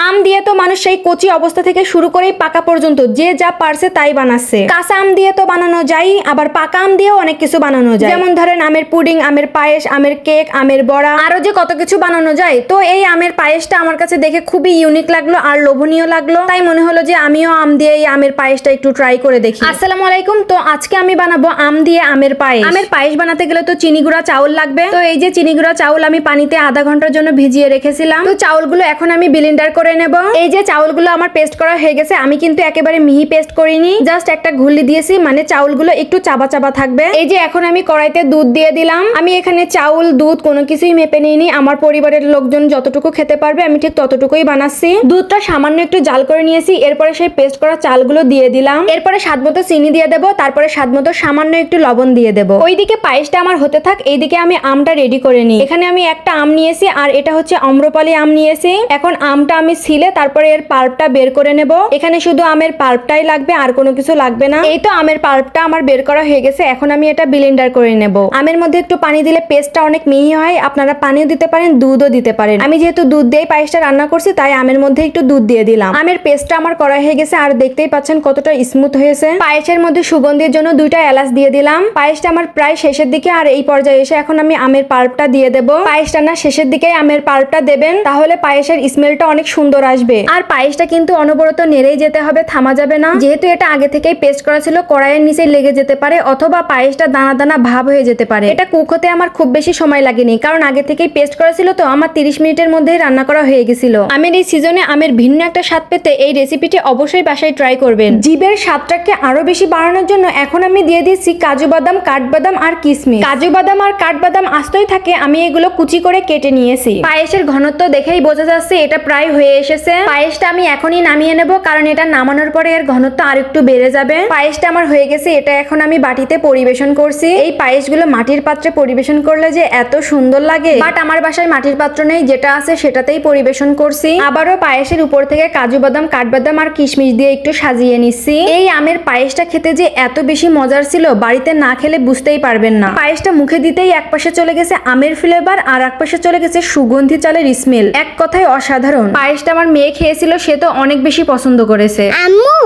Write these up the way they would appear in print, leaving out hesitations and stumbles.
আম দিয়ে তো মানুষ সেই কচি অবস্থা থেকে শুরু করেই পাকা পর্যন্ত যে যা পারছে তাই বানাচ্ছে। কাঁচা আম দিয়ে তো বানানো যায়, আবার পাকা আম দিয়েও অনেক কিছু বানানো যায়। যেমন ধরেন আমের পুডিং, আমের পায়েস, আমের কেক, আমের বড়া, আরো যে কত কিছু বানানো যায়। তো এই আমের পায়েসটা আমার কাছে দেখে খুবই ইউনিক লাগলো আর লোভনীয় লাগলো, তাই মনে হলো যে আমিও আম দিয়ে এই আমের পায়েসটা একটু ট্রাই করে দেখি। আসসালামু আলাইকুম। তো আজকে আমি বানাবো আম দিয়ে আমের পায়েস। আমের পায়েস বানাতে গেলে তো চিনি গুঁড়া চাউল লাগবে। তো এই যে চিনি গুঁড়া চাউল আমি পানিতে আধা ঘন্টার জন্য ভিজিয়ে রেখেছিলাম। তো চাউলগুলো এখন আমি ব্লেন্ডার করে নেব। এই যে চাউলগুলো আমার পেস্ট করা হয়ে গেছে। আমি কিন্তু একেবারে মিহি পেস্ট করিনি, জাস্ট একটা ঘুলি দিয়েছি, মানে চাউলগুলো একটু চাবা চাবা থাকবে। এই যে এখন আমি কড়াইতে দুধ দিয়ে দিলাম। আমি এখানে চাউল দুধ কোনো কিছুই মেপে নিইনি, আমার পরিবারের লোকজন যতটুকু খেতে পারবে আমি ঠিক ততটুকুই বানাচ্ছি। দুধটা সামান্য একটু জাল করে নিয়েছি, এরপরে সেই পেস্ট করা চালগুলো দিয়ে দিলাম। এরপরে স্বাদমতো চিনি দিয়ে দেবো, তারপরে স্বাদমতো সামান্য একটু লবণ দিয়ে দেবো। ওইদিকে পায়েসটা আমার হতে থাক, এইদিকে আমি আমটা রেডি করে নিই। এখানে আমি একটা আম নিয়েছি আর এটা হচ্ছে আম্রপালি আম নিয়েছি। এখন আমটা আমি ছিলে তারপরে এর পাল্পটা বের করে নেব। এখানে শুধু আমের পাল্পটাই লাগবে, আর কোনো কিছু লাগবে না। এই তো আমের পাল্পটা আমার বের করা হয়ে গেছে। এখন আমি এটা ব্লেন্ডার করে নেব। আমের মধ্যে একটু পানি দিলে পেস্টটা অনেক মিহি হয়। আপনারা পানিও দিতে পারেন, দুধও দিতে পারেন। আমি যেহেতু দুধ দিয়ে পায়েসটা রান্না করছি তাই আমের মধ্যে একটু দুধ দিয়ে দিলাম। আমের পেস্টটা আমার করা হয়ে গেছে আর দেখতেই পাচ্ছেন কতটা স্মুথ হয়েছে। পায়েসের মধ্যে সুগন্ধির জন্য 2টা এলাচ দিয়ে দিলাম। পায়েসটা আমার প্রায় শেষের দিকে, আর এই পর্যায়ে এসে এখন আমি আমের পাল্পটা দিয়ে দেব। পায়েসটা না শেষের দিকে আমের পাল্পটা দেবেন, তাহলে পায়েসের স্মেলটা অনেক সুন্দর আসবে। আর পায়েসটা কিন্তু অনবরত নেড়েই যেতে হবে, থামা যাবে না। যেহেতু এটা আগে থেকেই পেস্ট করা ছিল, কড়াইয়ের নিচে লেগে যেতে পারে অথবা পায়েসটা দানা দানা ভাব হয়ে যেতে পারে। এটা কুক হতে আমার খুব বেশি সময় লাগেনি, কারণ আগে থেকেই পেস্ট করা ছিল। তো আমার 30 মিনিটের মধ্যেই রান্না করা হয়ে গেছিল। আমের এই সিজনে আমের ভিন্ন একটা স্বাদ পেতে এই রেসিপিটি অবশ্যই বাসায় ট্রাই করবেন। জিভের স্বাদটাকে আরো বেশি বাড়ানোর জন্য এখন আমি দিয়ে দিচ্ছি কাজু বাদাম, কাঠবাদাম আর কিশমিশ। কাজু বাদাম আর কাঠবাদাম আস্তই থাকে, আমি এগুলো কুচি করে কেটে নিয়েছি। পায়েসের ঘনত্ব দেখেই বোঝা যাচ্ছে এটা প্রায় হয়ে এসেছে। পায়েসটা আমি এখনই নামিয়ে নেব, কারণ এটা নামানোর পরে এর ঘনত্ব আর একটু বেড়ে যাবে। পায়েসটা আমার হয়ে গেছে, এটা এখন আমি বাটিতে পরিবেশন করছি। এই পায়েসগুলো মাটির পাত্রে পরিবেশন করলে যে এত সুন্দর লাগে, বাট আমার বাসায় মাটির পাত্র নেই, যেটা আছে সেটাতেই পরিবেশন করছি। আবারও পায়েসের উপর থেকে কাজু বাদাম, কাঠবাদাম আর কিশমিশ দিয়ে একটু সাজিয়ে নিচ্ছি। এই আমের পায়েসটা খেতে যে এত বেশি মজার ছিল, বাড়িতে না খেলে বুঝতেই পারবেন না। পায়েসটা মুখে দিতেই এক পাশে চলে গেছে আমের ফ্লেভার আর এক পাশে চলে গেছে সুগন্ধি চালের স্মেল। এক কথায় অসাধারণ। পায়েসটা আমার মেয়ে খেয়েছিল, সে তো অনেক বেশি পছন্দ করেছে। আম্মু,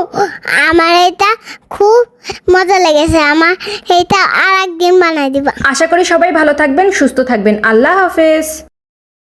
আমার এটা খুব মজা লেগেছে, আমার এটা আর একদিন বানাই দিবা। আশা করি সবাই ভালো থাকবেন, সুস্থ থাকবেন। আল্লাহ হাফেজ।